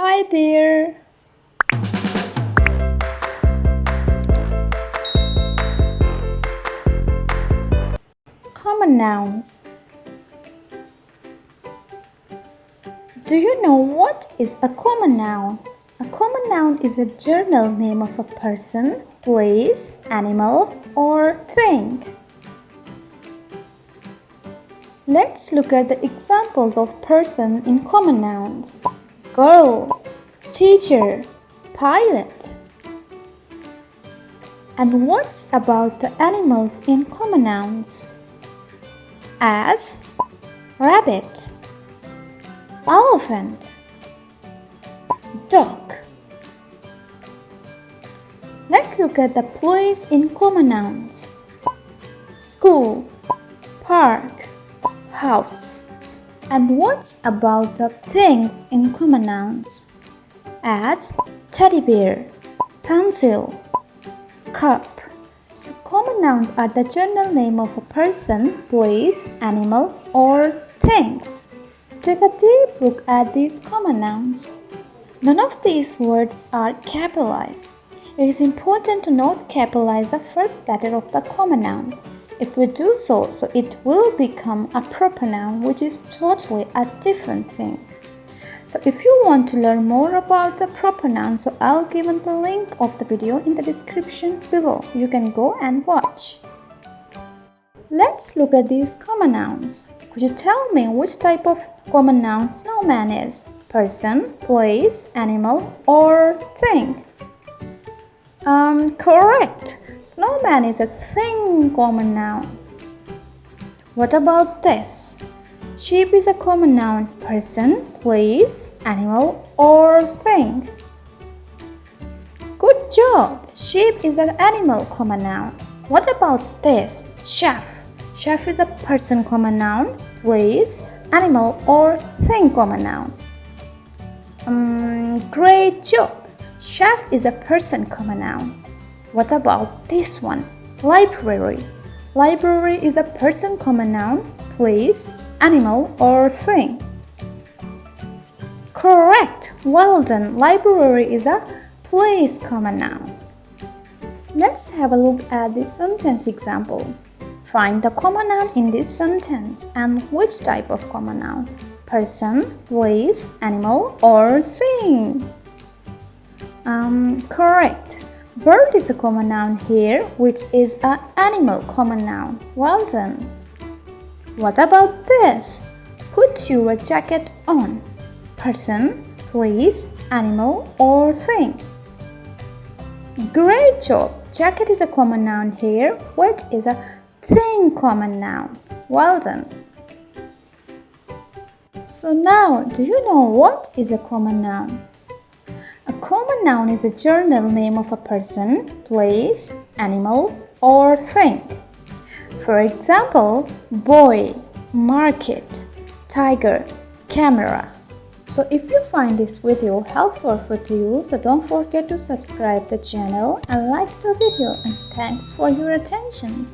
Hi there. Common nouns. Do you know what is a common noun? A common noun is a general name of a person, place, animal, or thing. Let's look at the examples of person in common nouns. Girl, teacher, pilot. And what's about the animals in common nouns? Ass, rabbit, elephant, dog. Let's look at the place in common nouns. School, park, house. And what's about the things in common nouns? As teddy bear, pencil, cup. So common nouns are the general name of a person, place, animal, or things. Take a deep look at these common nouns. None of these words are capitalized. It is important to not capitalize the first letter of the common nouns. If we do so it will become a proper noun, which is totally a different thing. So if you want to learn more about the proper noun, so I'll give the link of the video in the description below. You can go and watch. Let's look at these common nouns. Could you tell me which type of common noun snowman is? Person, place, animal, or thing? Correct. Snowman is a thing common noun. What about this? Sheep is a common noun. Person, place, animal, or thing? Good job. Sheep is an animal common noun. What about this? Chef. Chef is a person common noun. Place, animal, or thing common noun. Great job. Chef is a person common noun. What about this one? Library. Library is a person common noun, place, animal, or thing. Correct. Well done. Library is a place common noun. Let's have a look at this sentence example. Find the common noun in this sentence and which type of common noun? Person, place, animal, or thing? Correct. Bird is a common noun here, which is an animal common noun. Well done. What about this? Put your jacket on. Person, place, animal, or thing? Great job. Jacket is a common noun here, which is a thing common noun. Well done. So now, do you know what is a common noun? A common noun is a general name of a person, place, animal, or thing. For example, boy, market, tiger, camera. So if you find this video helpful to you, so don't forget to subscribe the channel and like the video, and thanks for your attention.